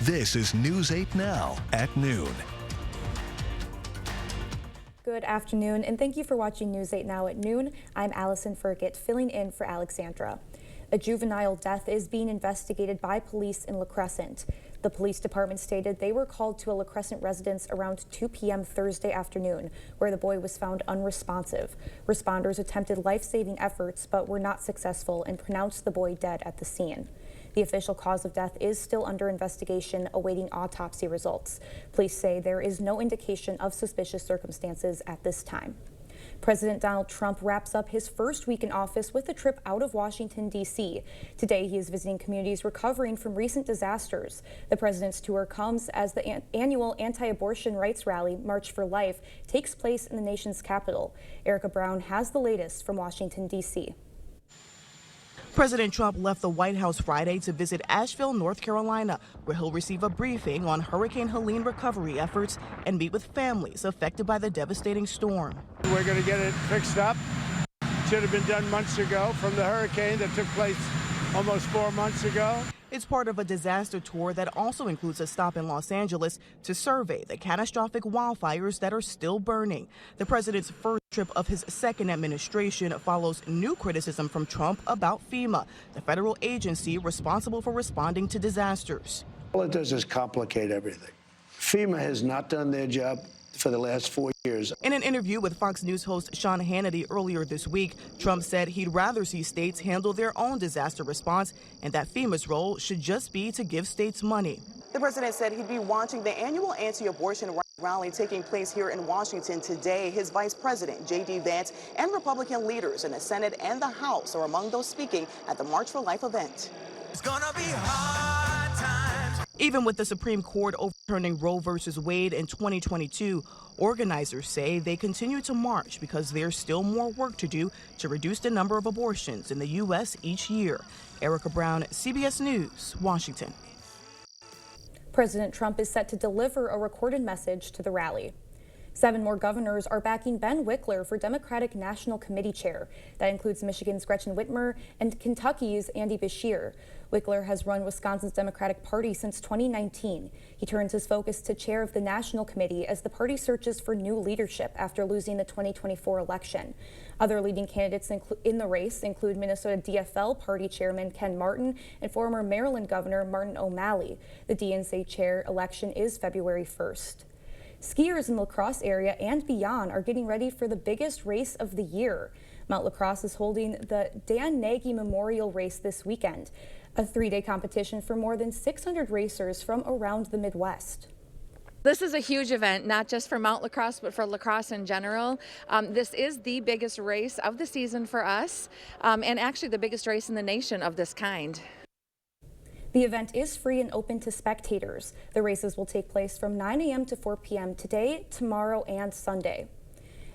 This is News 8 Now at noon. Good afternoon, and thank you for watching News 8 Now at noon. I'm Allison Fergit, filling in for Alexandra. A juvenile death is being investigated by police in La Crescent. The police department stated they were called to a La Crescent residence around 2 p.m. Thursday afternoon, where the boy was found unresponsive. Responders attempted life-saving efforts but were not successful and pronounced the boy dead at the scene. The official cause of death is still under investigation, awaiting autopsy results. Police say there is no indication of suspicious circumstances at this time. President Donald Trump wraps up his first week in office with a trip out of Washington, D.C. Today, he is visiting communities recovering from recent disasters. The president's tour comes as the annual anti-abortion rights rally, March for Life, takes place in the nation's capital. Erica Brown has the latest from Washington, D.C. President Trump left the White House Friday to visit Asheville, North Carolina, where he'll receive a briefing on Hurricane Helene recovery efforts and meet with families affected by the devastating storm. We're going to get it fixed up. Should have been done months ago from the hurricane that took place almost 4 months ago. It's part of a disaster tour that also includes a stop in Los Angeles to survey the catastrophic wildfires that are still burning. The president's first trip of his second administration follows new criticism from Trump about FEMA, the federal agency responsible for responding to disasters. All it does is complicate everything. FEMA has not done their job for the last 4 years. In an interview with Fox News host Sean Hannity earlier this week, Trump said he'd rather see states handle their own disaster response and that FEMA's role should just be to give states money. The president said he'd be watching the annual anti-abortion rally taking place here in Washington today. His vice president, J.D. Vance, and Republican leaders in the Senate and the House are among those speaking at the March for Life event. It's gonna be hard times. Even with the Supreme Court overturning Roe v. Wade in 2022, organizers say they continue to march because there's still more work to do to reduce the number of abortions in the U.S. each year. Erica Brown, CBS News, Washington. President Trump is set to deliver a recorded message to the rally. 7 more governors are backing Ben Wickler for Democratic National Committee chair. That includes Michigan's Gretchen Whitmer and Kentucky's Andy Beshear. Wickler has run Wisconsin's Democratic Party since 2019. He turns his focus to chair of the National Committee as the party searches for new leadership after losing the 2024 election. Other leading candidates in the race include Minnesota DFL Party Chairman Ken Martin and former Maryland Governor Martin O'Malley. The DNC chair election is February 1st. Skiers in the La Crosse area and beyond are getting ready for the biggest race of the year. Mount La Crosse is holding the Dan Nagy Memorial Race this weekend, a 3-day competition for more than 600 racers from around the Midwest. This is a huge event, not just for Mount La Crosse, but for La Crosse in general. This is the biggest race of the season for us, and actually the biggest race in the nation of this kind. The event is free and open to spectators. The races will take place from 9 a.m. to 4 p.m. today, tomorrow, and Sunday.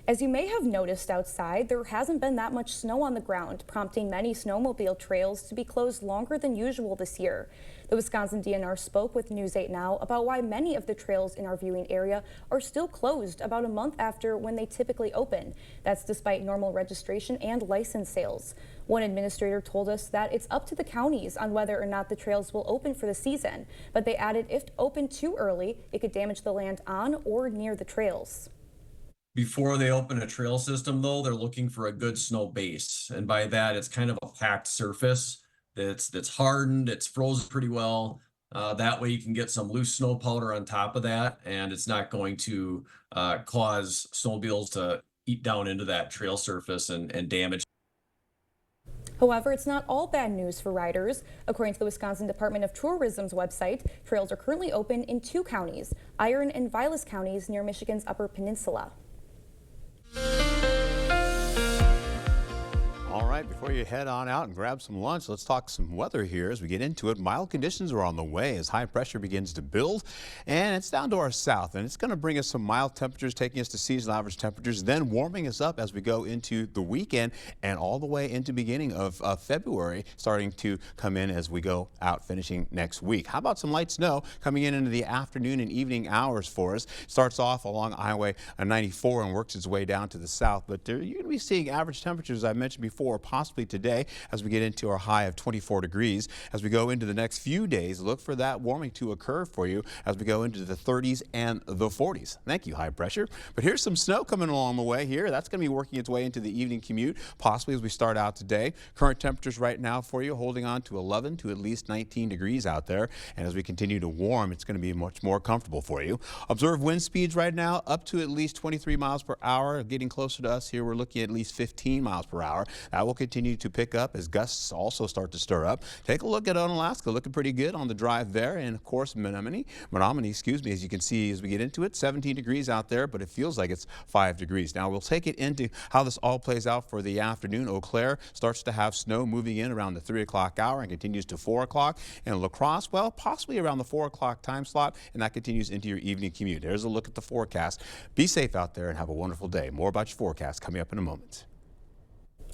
As you may have noticed outside, there hasn't been that much snow on the ground, prompting many snowmobile trails to be closed longer than usual this year. The Wisconsin DNR spoke with News 8 Now about why many of the trails in our viewing area are still closed about a month after when they typically open. That's despite normal registration and license sales. One administrator told us that it's up to the counties on whether or not the trails will open for the season, but they added if open too early, it could damage the land on or near the trails. Before they open a trail system, though, they're looking for a good snow base. And by that, it's kind of a packed surface that's hardened, it's frozen pretty well. That way you can get some loose snow powder on top of that, and it's not going to cause snowmobiles to eat down into that trail surface and damage. However, it's not all bad news for riders. According to the Wisconsin Department of Tourism's website, trails are currently open in 2 counties, Iron and Vilas counties near Michigan's Upper Peninsula. All right, before you head on out and grab some lunch, let's talk some weather here as we get into it. Mild conditions are on the way as high pressure begins to build, and it's down to our south, and it's going to bring us some mild temperatures, taking us to seasonal average temperatures, then warming us up as we go into the weekend and all the way into beginning of February, starting to come in as we go out, finishing next week. How about some light snow coming in into the afternoon and evening hours for us? Starts off along Highway 94 and works its way down to the south, but you're going to be seeing average temperatures, as I mentioned before, possibly today as we get into our high of 24 degrees. As we go into the next few days, look for that warming to occur for you as we go into the 30s and the 40s. Thank you, high pressure. But here's some snow coming along the way here. That's going to be working its way into the evening commute, possibly as we start out today. Current temperatures right now for you holding on to 11 to at least 19 degrees out there. And as we continue to warm, it's going to be much more comfortable for you. Observe wind speeds right now up to at least 23 miles per hour. Getting closer to us here, we're looking at least 15 miles per hour. That will continue to pick up as gusts also start to stir up. Take a look at Unalaska, looking pretty good on the drive there. And of course, Menominee, excuse me, as you can see as we get into it, 17 degrees out there, but it feels like it's 5 degrees. Now we'll take it into how this all plays out for the afternoon. Eau Claire starts to have snow moving in around the 3 o'clock hour and continues to 4 o'clock. And La Crosse, well, possibly around the 4 o'clock time slot, and that continues into your evening commute. There's a look at the forecast. Be safe out there and have a wonderful day. More about your forecast coming up in a moment.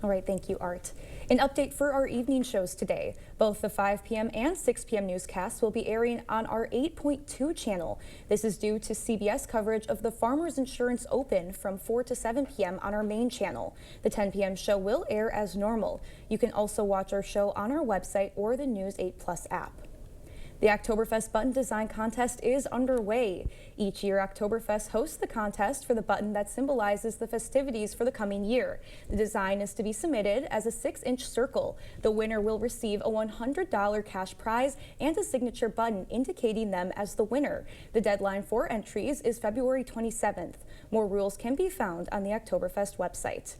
All right, thank you, Art. An update for our evening shows today. Both the 5 p.m. and 6 p.m. newscasts will be airing on our 8.2 channel. This is due to CBS coverage of the Farmers Insurance Open from 4 to 7 p.m. on our main channel. The 10 p.m. show will air as normal. You can also watch our show on our website or the News 8 Plus app. The Oktoberfest Button Design Contest is underway. Each year, Oktoberfest hosts the contest for the button that symbolizes the festivities for the coming year. The design is to be submitted as a 6-inch circle. The winner will receive a $100 cash prize and a signature button indicating them as the winner. The deadline for entries is February 27th. More rules can be found on the Oktoberfest website.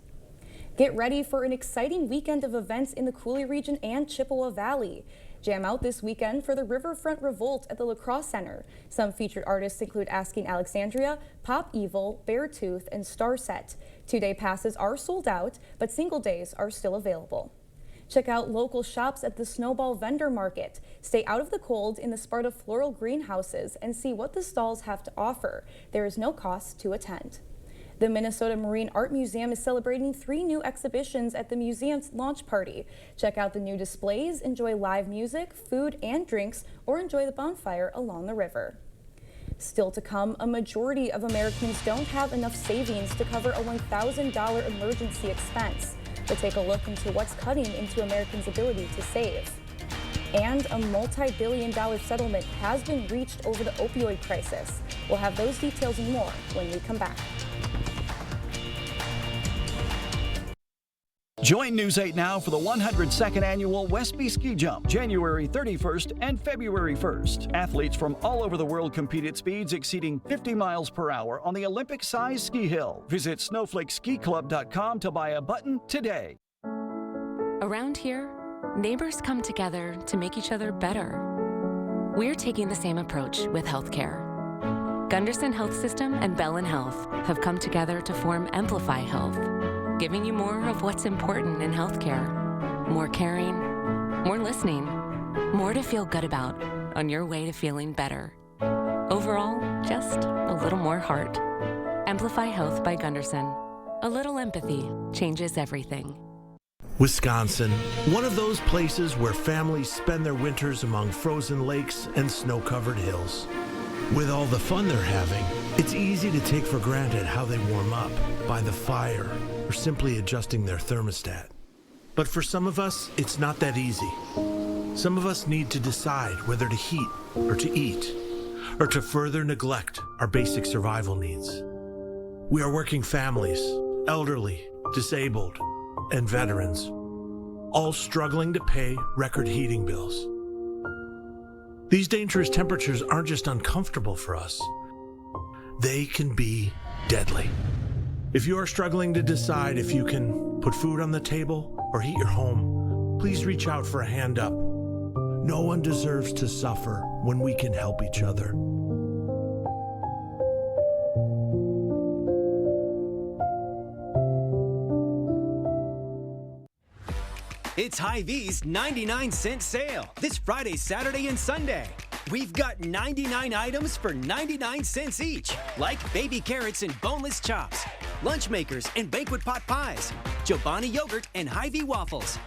Get ready for an exciting weekend of events in the Coulee region and Chippewa Valley. Jam out this weekend for the Riverfront Revolt at the La Crosse Center. Some featured artists include Asking Alexandria, Pop Evil, Beartooth, and Starset. 2-day passes are sold out, but single days are still available. Check out local shops at the Snowball Vendor Market. Stay out of the cold in the Sparta Floral Greenhouses and see what the stalls have to offer. There is no cost to attend. The Minnesota Marine Art Museum is celebrating 3 new exhibitions at the museum's launch party. Check out the new displays, enjoy live music, food and drinks, or enjoy the bonfire along the river. Still to come, a majority of Americans don't have enough savings to cover a $1,000 emergency expense. We'll take a look into what's cutting into Americans' ability to save. And a multi-billion-dollar settlement has been reached over the opioid crisis. We'll have those details and more when we come back. Join News 8 now for the 102nd Annual Westby Ski Jump, January 31st and February 1st. Athletes from all over the world compete at speeds exceeding 50 miles per hour on the Olympic-sized ski hill. Visit snowflakeskiClub.com to buy a button today. Around here, neighbors come together to make each other better. We're taking the same approach with healthcare. Gunderson Health System and Bellin Health have come together to form Amplify Health, giving you more of what's important in healthcare. More caring, more listening, more to feel good about on your way to feeling better. Overall, just a little more heart. Amplify Health by Gunderson. A little empathy changes everything. Wisconsin, one of those places where families spend their winters among frozen lakes and snow-covered hills. With all the fun they're having, it's easy to take for granted how they warm up by the fire or simply adjusting their thermostat. But for some of us, it's not that easy. Some of us need to decide whether to heat or to eat, or to further neglect our basic survival needs. We are working families, elderly, disabled, and veterans, all struggling to pay record heating bills. These dangerous temperatures aren't just uncomfortable for us, they can be deadly. If you are struggling to decide if you can put food on the table or heat your home, please reach out for a hand up. No one deserves to suffer when we can help each other. It's Hy-Vee's 99-cent sale this Friday, Saturday, and Sunday. We've got 99 items for 99 cents each, like baby carrots and boneless chops, lunch makers and banquet pot pies, Chobani yogurt and Hy-Vee waffles,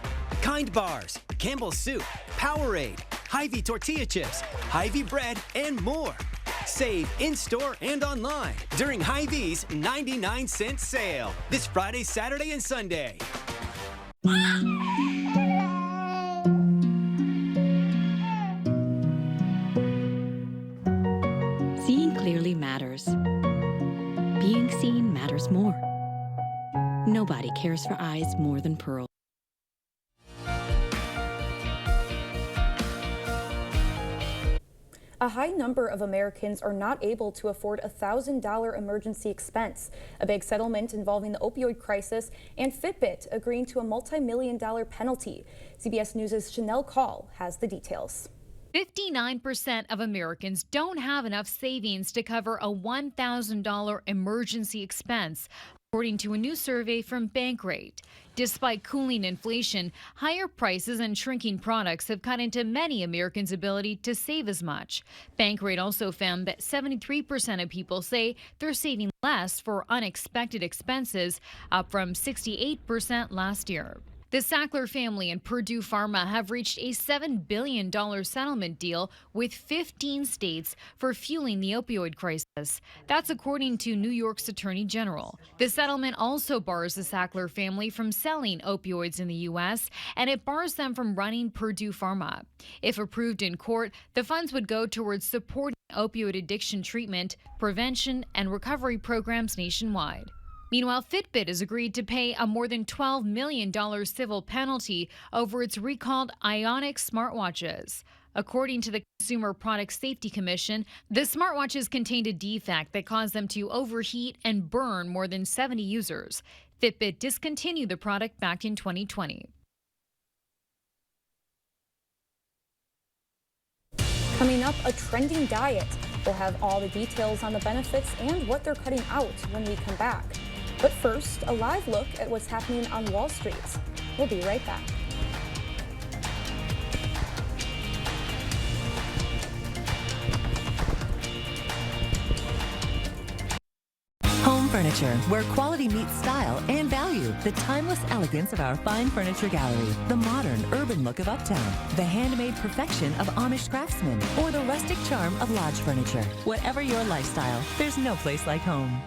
Kind bars, Campbell's soup, Powerade, Hy-Vee tortilla chips, Hy-Vee bread, and more. Save in-store and online during Hy-Vee's 99-cent sale this Friday, Saturday, and Sunday. Seeing clearly matters. Being seen matters more. Nobody cares for eyes more than Pearl. A high number of Americans are not able to afford a $1,000 emergency expense. A big settlement involving the opioid crisis and Fitbit agreeing to a multi-million-dollar penalty. CBS News' Chanel Call has the details. 59% of Americans don't have enough savings to cover a $1,000 emergency expense, according to a new survey from Bankrate. Despite cooling inflation, higher prices and shrinking products have cut into many Americans' ability to save as much. Bankrate also found that 73% of people say they're saving less for unexpected expenses, up from 68% last year. The Sackler family and Purdue Pharma have reached a $7 billion settlement deal with 15 states for fueling the opioid crisis. That's according to New York's Attorney General. The settlement also bars the Sackler family from selling opioids in the U.S., and it bars them from running Purdue Pharma. If approved in court, the funds would go towards supporting opioid addiction treatment, prevention, and recovery programs nationwide. Meanwhile, Fitbit has agreed to pay a more than $12 million civil penalty over its recalled Ionic smartwatches. According to the Consumer Product Safety Commission, the smartwatches contained a defect that caused them to overheat and burn more than 70 users. Fitbit discontinued the product back in 2020. Coming up, a trending diet. We'll have all the details on the benefits and what they're cutting out when we come back. But first, a live look at what's happening on Wall Street. We'll be right back. Home Furniture, where quality meets style and value. The timeless elegance of our fine furniture gallery. The modern, urban look of Uptown. The handmade perfection of Amish craftsmen. Or the rustic charm of Lodge Furniture. Whatever your lifestyle, there's no place like home.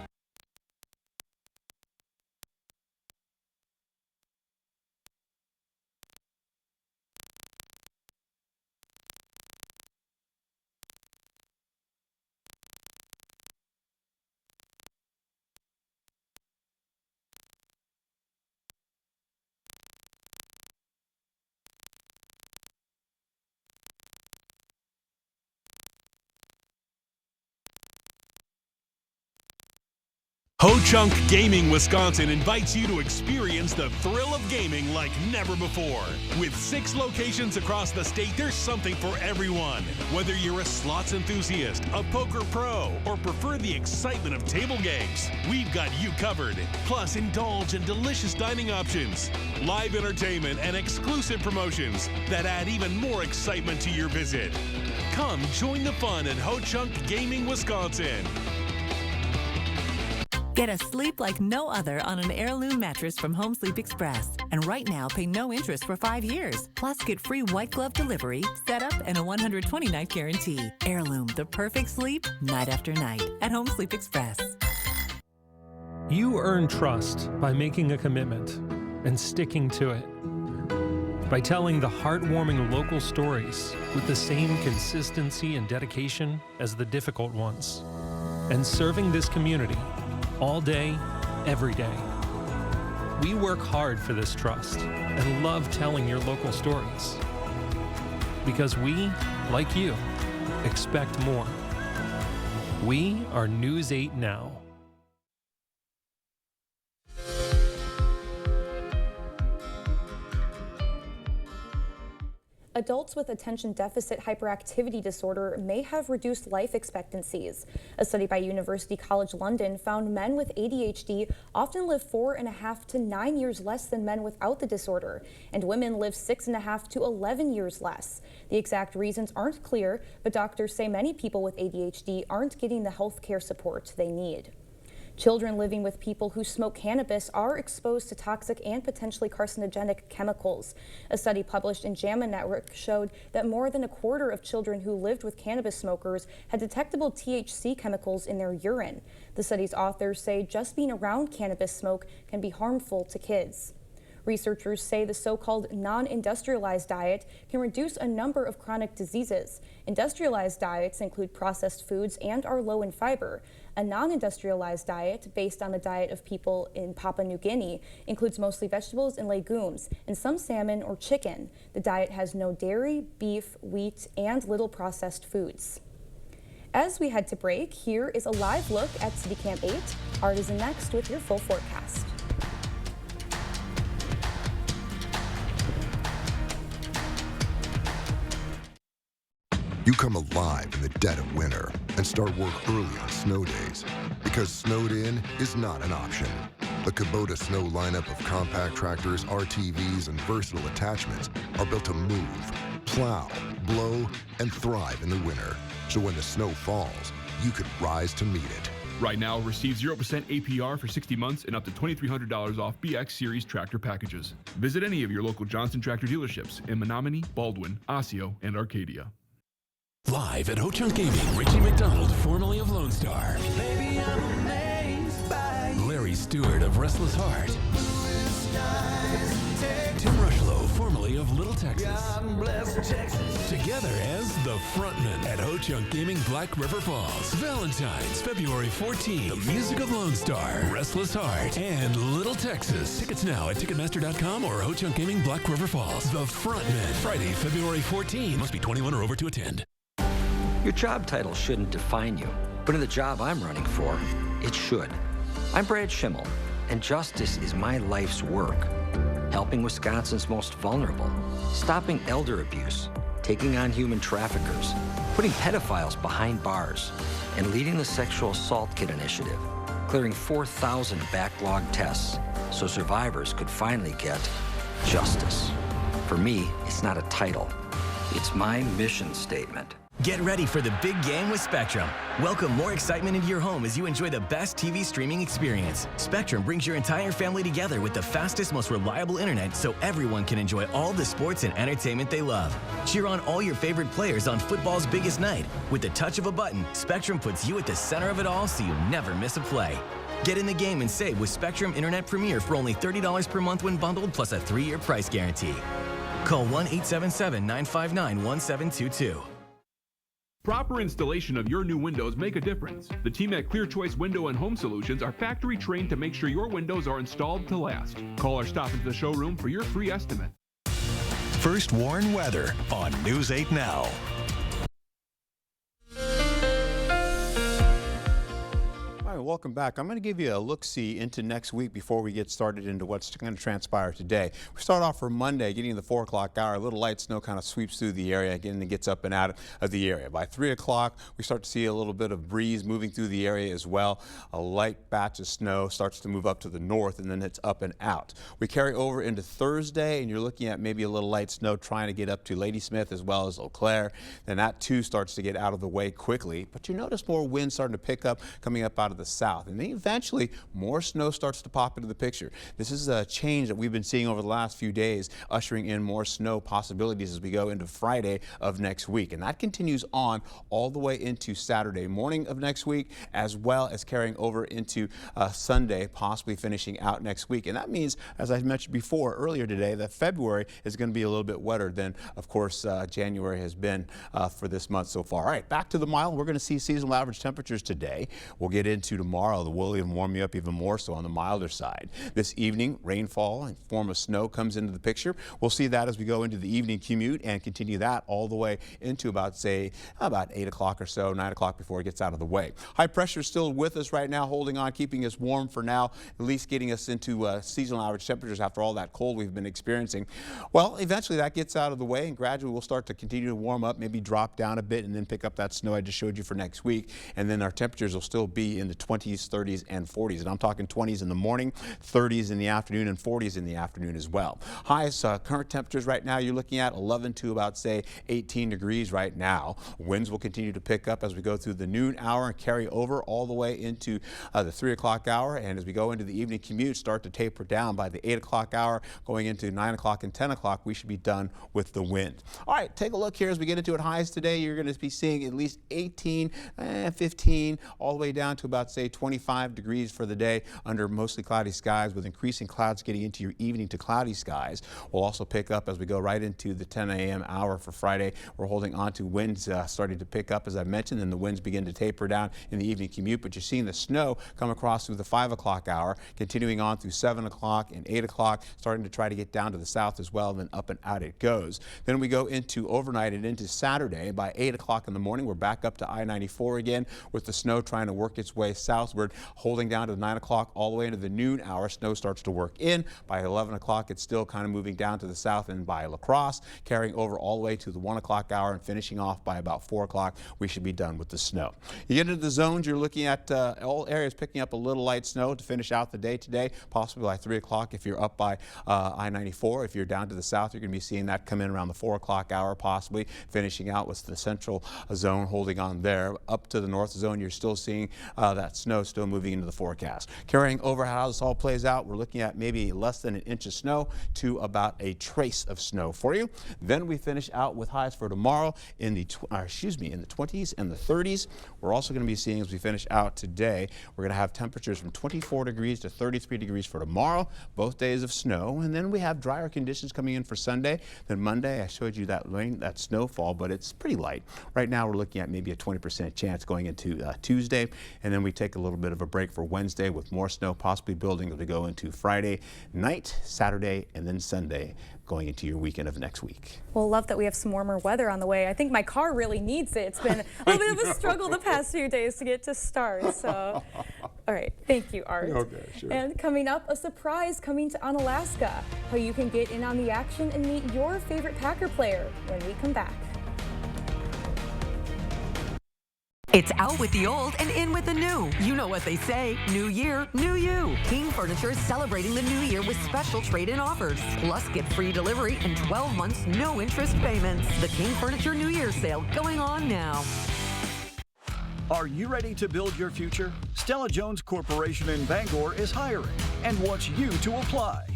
Ho-Chunk Gaming Wisconsin invites you to experience the thrill of gaming like never before. With 6 locations across the state, there's something for everyone. Whether you're a slots enthusiast, a poker pro, or prefer the excitement of table games, we've got you covered. Plus, indulge in delicious dining options, live entertainment, and exclusive promotions that add even more excitement to your visit. Come join the fun at Ho-Chunk Gaming Wisconsin. Get a sleep like no other on an Heirloom mattress from Home Sleep Express. And right now, pay no interest for 5 years. Plus, get free white glove delivery, setup, and a 120-night guarantee. Heirloom, the perfect sleep, night after night. At Home Sleep Express. You earn trust by making a commitment and sticking to it. By telling the heartwarming local stories with the same consistency and dedication as the difficult ones. And serving this community all day, every day. We work hard for this trust and love telling your local stories. Because we, like you, expect more. We are News 8 Now. Adults with attention deficit hyperactivity disorder may have reduced life expectancies. A study by University College London found men with ADHD often live 4.5 to 9 years less than men without the disorder, and women live 6.5 to 11 years less. The exact reasons aren't clear, but doctors say many people with ADHD aren't getting the health care support they need. Children living with people who smoke cannabis are exposed to toxic and potentially carcinogenic chemicals. A study published in JAMA Network showed that more than a quarter of children who lived with cannabis smokers had detectable THC chemicals in their urine. The study's authors say just being around cannabis smoke can be harmful to kids. Researchers say the so-called non-industrialized diet can reduce a number of chronic diseases. Industrialized diets include processed foods and are low in fiber. A non-industrialized diet, based on the diet of people in Papua New Guinea, includes mostly vegetables and legumes, and some salmon or chicken. The diet has no dairy, beef, wheat, and little processed foods. As we head to break, here is a live look at City Camp 8. Art is in next with your full forecast. You come alive in the dead of winter and start work early on snow days, because snowed in is not an option. The Kubota Snow lineup of compact tractors, RTVs, and versatile attachments are built to move, plow, blow, and thrive in the winter. So when the snow falls, you can rise to meet it. Right now, receive 0% APR for 60 months and up to $2,300 off BX Series tractor packages. Visit any of your local Johnson Tractor dealerships in Menominee, Baldwin, Osseo, and Arcadia. Live at Ho-Chunk Gaming, Richie McDonald, formerly of Lone Star. Baby, I'm amazed by you. Larry Stewart of Restless Heart. Tim Rushlow, formerly of Little Texas. God bless Texas. Together as the frontman at Ho-Chunk Gaming Black River Falls. Valentine's, February 14th. The music of Lone Star, Restless Heart, and Little Texas. Tickets now at Ticketmaster.com or Ho-Chunk Gaming Black River Falls. The frontman, Friday, February 14th. Must be 21 or over to attend. Your job title shouldn't define you, but in the job I'm running for, it should. I'm Brad Schimmel, and justice is my life's work. Helping Wisconsin's most vulnerable, stopping elder abuse, taking on human traffickers, putting pedophiles behind bars, and leading the Sexual Assault Kit Initiative, clearing 4,000 backlogged tests so survivors could finally get justice. For me, it's not a title. It's my mission statement. Get ready for the big game with Spectrum. Welcome more excitement into your home as you enjoy the best TV streaming experience. Spectrum brings your entire family together with the fastest, most reliable internet so everyone can enjoy all the sports and entertainment they love. Cheer on all your favorite players on football's biggest night. With the touch of a button, Spectrum puts you at the center of it all so you never miss a play. Get in the game and save with Spectrum Internet Premier for only $30 per month when bundled, plus a 3-year price guarantee. Call 1-877-959-1722. Proper installation of your new windows make a difference. The team at Clear Choice Window and Home Solutions are factory trained to make sure your windows are installed to last. Call or stop into the showroom for your free estimate. First Warn Weather on News 8 Now. All right, welcome back. I'm going to give you a look-see into next week before we get started into what's going to transpire today. We start off for Monday, getting the 4 o'clock hour. A little light snow kind of sweeps through the area, again, and gets up and out of the area. By 3 o'clock, we start to see a little bit of breeze moving through the area as well. A light batch of snow starts to move up to the north, and then it's up and out. We carry over into Thursday, and you're looking at maybe a little light snow trying to get up to Ladysmith as well as Eau Claire. Then that, too, starts to get out of the way quickly. But you notice more wind starting to pick up coming up out of the south. And then eventually, more snow starts to pop into the picture. This is a change that we've been seeing over the last few days, ushering in more snow possibilities as we go into Friday of next week. And that continues on all the way into Saturday morning of next week, as well as carrying over into Sunday, possibly finishing out next week. And that means, as I mentioned before earlier today, that February is going to be a little bit wetter than, of course, January has been for this month so far. All right, back to the mile. We're going to see seasonal average temperatures today. We'll get into tomorrow. The will even warm you up even more so on the milder side. This evening, rainfall in form of snow comes into the picture. We'll see that as we go into the evening commute and continue that all the way into about 8 o'clock or so, 9 o'clock before it gets out of the way. High pressure is still with us right now, holding on, keeping us warm for now, at least getting us into seasonal average temperatures after all that cold we've been experiencing. Well, eventually that gets out of the way and gradually we'll start to continue to warm up, maybe drop down a bit and then pick up that snow I just showed you for next week. And then our temperatures will still be in the 20s, 30s, and 40s. And I'm talking 20s in the morning, 30s in the afternoon, and 40s in the afternoon as well. Highest current temperatures right now, you're looking at 11 to about, say, 18 degrees right now. Winds will continue to pick up as we go through the noon hour and carry over all the way into the 3 o'clock hour. And as we go into the evening commute, start to taper down by the 8 o'clock hour, going into 9 o'clock and 10 o'clock, we should be done with the wind. All right, take a look here as we get into it. Highs today, you're going to be seeing at least 18, 15, all the way down to about, say, say 25 degrees for the day under mostly cloudy skies, with increasing clouds getting into your evening to cloudy skies. We'll also pick up as we go right into the 10 a.m. hour for Friday. We're holding on to winds starting to pick up, as I mentioned, and the winds begin to taper down in the evening commute. But you're seeing the snow come across through the 5 o'clock hour, continuing on through 7 o'clock and 8 o'clock, starting to try to get down to the south as well, and then up and out it goes. Then we go into overnight and into Saturday. By 8 o'clock in the morning, we're back up to I-94 again, with the snow trying to work its way southward, holding down to 9 o'clock all the way into the noon hour. Snow starts to work in. By 11 o'clock, it's still kind of moving down to the south, and by La Crosse, carrying over all the way to the 1 o'clock hour and finishing off by about 4 o'clock. We should be done with the snow. You get into the zones, you're looking at all areas picking up a little light snow to finish out the day today, possibly by 3 o'clock if you're up by I-94. If you're down to the south, you're going to be seeing that come in around the 4 o'clock hour, possibly finishing out with the central zone holding on there. Up to the north zone, you're still seeing that snow still moving into the forecast. Carrying over how this all plays out, we're looking at maybe less than an inch of snow to about a trace of snow for you. Then we finish out with highs for tomorrow in the 20s and the 30s. We're also going to be seeing, as we finish out today, we're going to have temperatures from 24 degrees to 33 degrees for tomorrow, both days of snow. And then we have drier conditions coming in for Sunday. Then Monday, I showed you that rain, that snowfall, but it's pretty light. Right now, we're looking at maybe a 20% chance going into Tuesday. And then we take a little bit of a break for Wednesday, with more snow possibly building as we go into Friday night, Saturday, and then Sunday, going into your weekend of next week. Well, love that we have some warmer weather on the way. I think my car really needs it. It's been a little bit of a struggle the past few days to get to start. So, all right. Thank you, Art. Okay, sure. And coming up, a surprise coming to Onalaska. How you can get in on the action and meet your favorite Packer player when we come back. It's out with the old and in with the new. You know what they say, new year, new you. King Furniture is celebrating the new year with special trade-in offers. Plus, get free delivery and 12 months, no interest payments. The King Furniture New Year sale going on now. Are you ready to build your future? Stella Jones Corporation in Bangor is hiring and wants you to apply.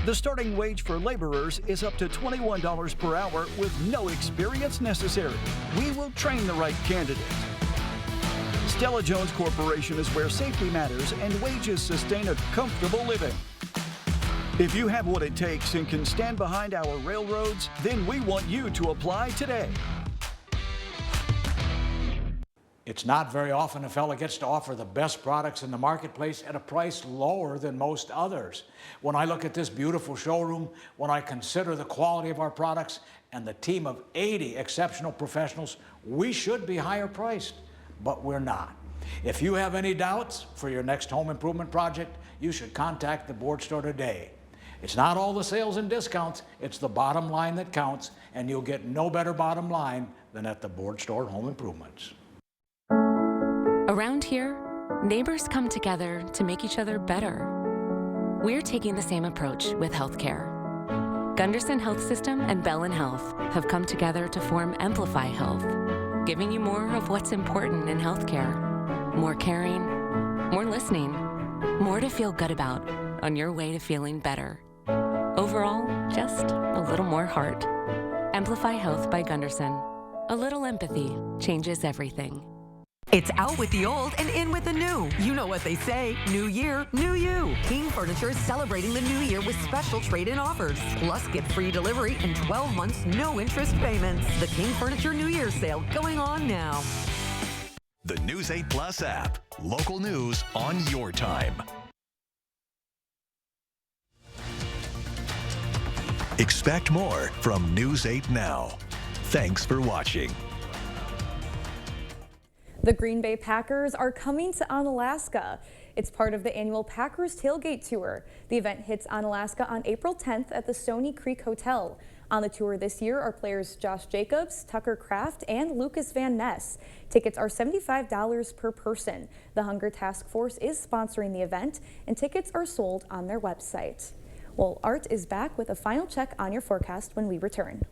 The starting wage for laborers is up to $21 per hour with no experience necessary. We will train the right candidate. Stella Jones Corporation is where safety matters and wages sustain a comfortable living. If you have what it takes and can stand behind our railroads, then we want you to apply today. It's not very often a fella gets to offer the best products in the marketplace at a price lower than most others. When I look at this beautiful showroom, when I consider the quality of our products and the team of 80 exceptional professionals, we should be higher priced, but we're not. If you have any doubts for your next home improvement project, you should contact the Board Store today. It's not all the sales and discounts, it's the bottom line that counts, and you'll get no better bottom line than at the Board Store Home Improvements. Around here, neighbors come together to make each other better. We're taking the same approach with healthcare. Gunderson Health System and Bellin Health have come together to form Amplify Health, giving you more of what's important in healthcare. More caring, more listening, more to feel good about on your way to feeling better. Overall, just a little more heart. Amplify Health by Gunderson. A little empathy changes everything. It's out with the old and in with the new. You know what they say, new year, new you. King Furniture is celebrating the new year with special trade-in offers. Plus, get free delivery and 12 months, no interest payments. The King Furniture New Year sale going on now. The News 8 Plus app. Local news on your time. Expect more from News 8 Now. Thanks for watching. The Green Bay Packers are coming to Onalaska. It's part of the annual Packers Tailgate Tour. The event hits Onalaska on April 10th at the Stony Creek Hotel. On the tour this year are players Josh Jacobs, Tucker Kraft, and Lucas Van Ness. Tickets are $75 per person. The Hunger Task Force is sponsoring the event, and tickets are sold on their website. Well, Art is back with a final check on your forecast when we return.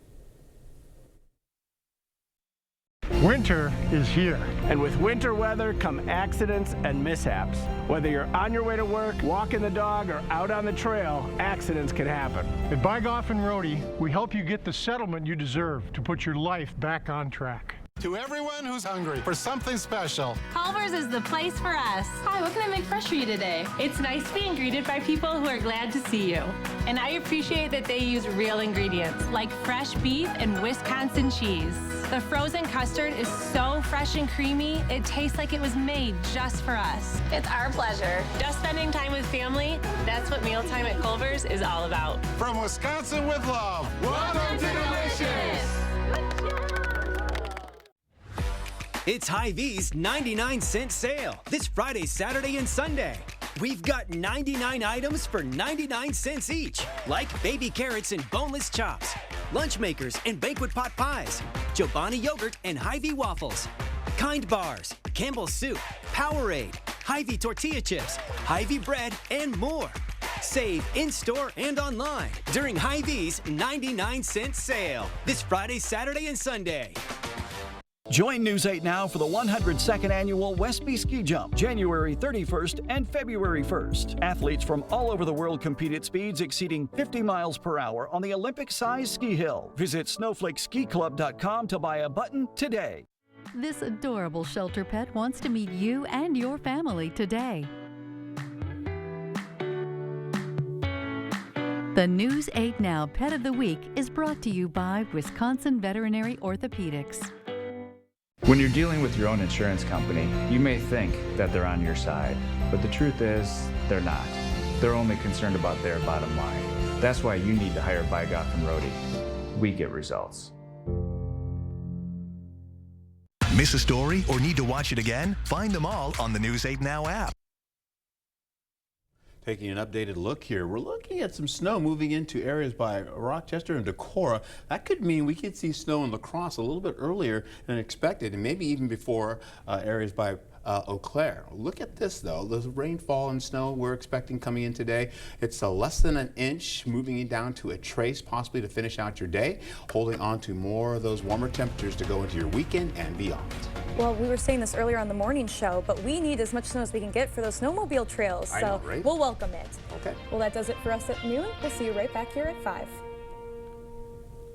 Winter is here, and with winter weather come accidents and mishaps. Whether you're on your way to work, walking the dog, or out on the trail, accidents can happen. At By Goff and Rohde, we help you get the settlement you deserve to put your life back on track. To everyone who's hungry for something special, Culver's is the place for us. Hi, what can I make fresh for you today? It's nice being greeted by people who are glad to see you. And I appreciate that they use real ingredients, like fresh beef and Wisconsin cheese. The frozen custard is so fresh and creamy, it tastes like it was made just for us. It's our pleasure. Just spending time with family, that's what mealtime at Culver's is all about. from Wisconsin with love, welcome to Delicious! It's Hy-Vee's 99-cent sale this Friday, Saturday, and Sunday. We've got 99 items for 99 cents each, like baby carrots and boneless chops, lunch makers and banquet pot pies, Chobani yogurt and Hy-Vee waffles, Kind bars, Campbell's soup, Powerade, Hy-Vee tortilla chips, Hy-Vee bread, and more. Save in-store and online during Hy-Vee's 99-cent sale this Friday, Saturday, and Sunday. Join News 8 Now for the 102nd Annual Westby Ski Jump, January 31st and February 1st. Athletes from all over the world compete at speeds exceeding 50 miles per hour on the Olympic-sized ski hill. Visit snowflakeskiClub.com to buy a button today. This adorable shelter pet wants to meet you and your family today. The News 8 Now Pet of the Week is brought to you by Wisconsin Veterinary Orthopedics. When you're dealing with your own insurance company, you may think that they're on your side, but the truth is, they're not. They're only concerned about their bottom line. That's why you need to hire Bygoff and Rohde. We get results. Miss a story or need to watch it again? Find them all on the News 8 Now app. Taking an updated look here, we're looking at some snow moving into areas by Rochester and Decorah. That could mean we could see snow in La Crosse a little bit earlier than expected, and maybe even before areas by Eau Claire. Look at this though, the rainfall and snow we're expecting coming in today. It's less than an inch, moving down to a trace, possibly to finish out your day, holding on to more of those warmer temperatures to go into your weekend and beyond. Well, we were saying this earlier on the morning show, but we need as much snow as we can get for those snowmobile trails. I know, right? We'll welcome it. Okay. Well, that does it for us at noon. We'll see you right back here at 5.